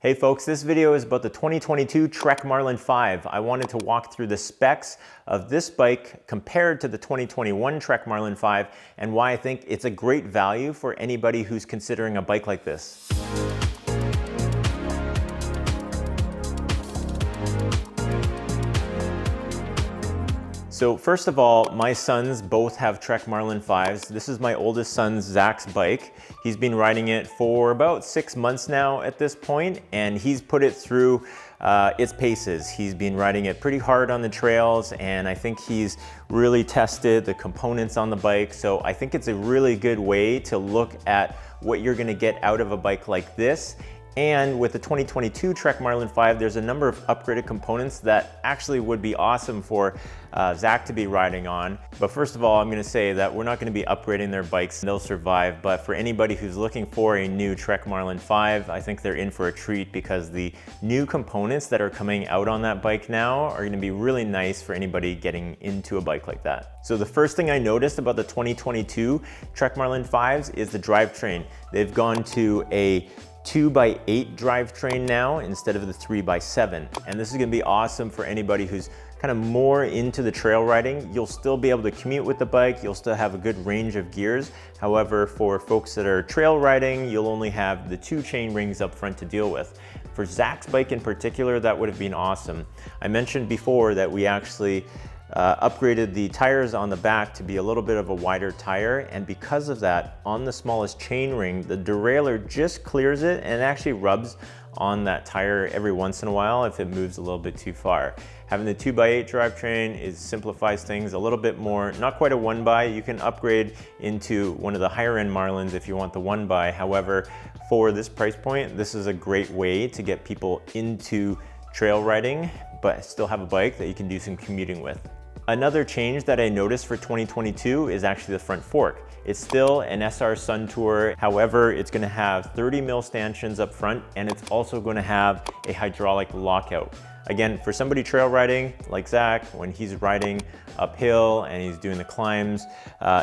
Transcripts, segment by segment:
Hey folks, this video is about the 2022 Trek Marlin 5. I wanted to walk through the specs of this bike compared to the 2021 Trek Marlin 5 and why I think it's a great value for anybody who's considering a bike like this. So first of all, my sons both have Trek Marlin 5s. This is my oldest son, Zach's bike. He's been riding it for about 6 months now at this point, and he's put it through its paces. He's been riding it pretty hard on the trails, and I think he's really tested the components on the bike. So I think it's a really good way to look at what you're gonna get out of a bike like this. And with the 2022 Trek Marlin 5, there's a number of upgraded components that actually would be awesome for Zach to be riding on. But first of all, I'm gonna say that we're not gonna be upgrading their bikes, they'll survive. But for anybody who's looking for a new Trek Marlin 5, I think they're in for a treat because the new components that are coming out on that bike now are gonna be really nice for anybody getting into a bike like that. So the first thing I noticed about the 2022 Trek Marlin 5s is the drivetrain. They've gone to a 2x8 drivetrain now instead of the 3x7. And this is gonna be awesome for anybody who's kind of more into the trail riding. You'll still be able to commute with the bike. You'll still have a good range of gears. However, for folks that are trail riding, you'll only have the 2 chain rings up front to deal with. For Zach's bike in particular, that would have been awesome. I mentioned before that we actually upgraded the tires on the back to be a little bit of a wider tire, and because of that, on the smallest chain ring, the derailleur just clears it and actually rubs on that tire every once in a while if it moves a little bit too far. Having the 2x8 drivetrain simplifies things a little bit more. Not quite a 1x. You can upgrade into one of the higher end Marlins if you want the 1x. However, for this price point, this is a great way to get people into trail riding, but still have a bike that you can do some commuting with. Another change that I noticed for 2022 is actually the front fork. It's still an SR Sun Tour, however, it's gonna have 30 mil stanchions up front, and it's also gonna have a hydraulic lockout. Again, for somebody trail riding like Zach, when he's riding uphill and he's doing the climbs,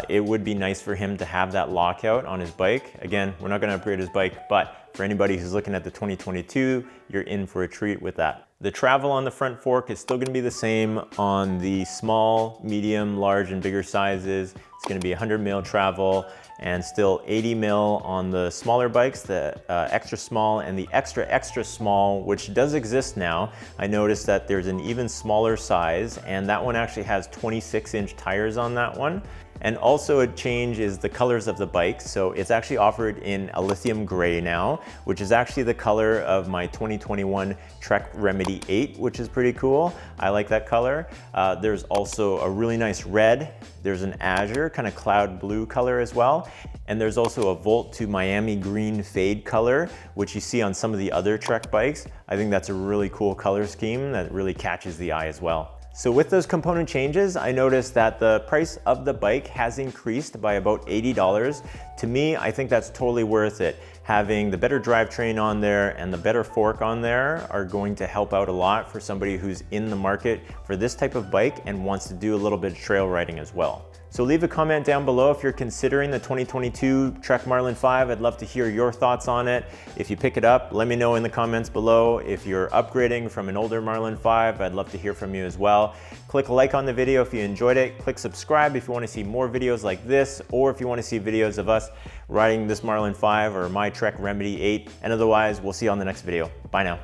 it would be nice for him to have that lockout on his bike. Again, we're not gonna upgrade his bike, but for anybody who's looking at the 2022, you're in for a treat with that. The travel on the front fork is still gonna be the same on the small, medium, large, and bigger sizes. It's gonna be 100 mil travel and still 80 mil on the smaller bikes, the extra small and the extra small, which does exist now. I noticed that there's an even smaller size, and that one actually has 26-inch tires on that one. And also a change is the colors of the bike. So it's actually offered in a lithium gray now, which is actually the color of my 2021 Trek Remedy 8, which is pretty cool. I like that color. There's also a really nice red. There's an azure, kind of cloud blue color as well. And there's also a Volt to Miami green fade color, which you see on some of the other Trek bikes. I think that's a really cool color scheme that really catches the eye as well. So with those component changes, I noticed that the price of the bike has increased by about $80. To me, I think that's totally worth it. Having the better drivetrain on there and the better fork on there are going to help out a lot for somebody who's in the market for this type of bike and wants to do a little bit of trail riding as well. So leave a comment down below if you're considering the 2022 Trek Marlin 5. I'd love to hear your thoughts on it. If you pick it up, let me know in the comments below. If you're upgrading from an older Marlin 5, I'd love to hear from you as well. Click like on the video if you enjoyed it. Click subscribe if you want to see more videos like this, or if you want to see videos of us riding this Marlin 5 or my Trek Remedy 8. And otherwise, we'll see you on the next video. Bye now.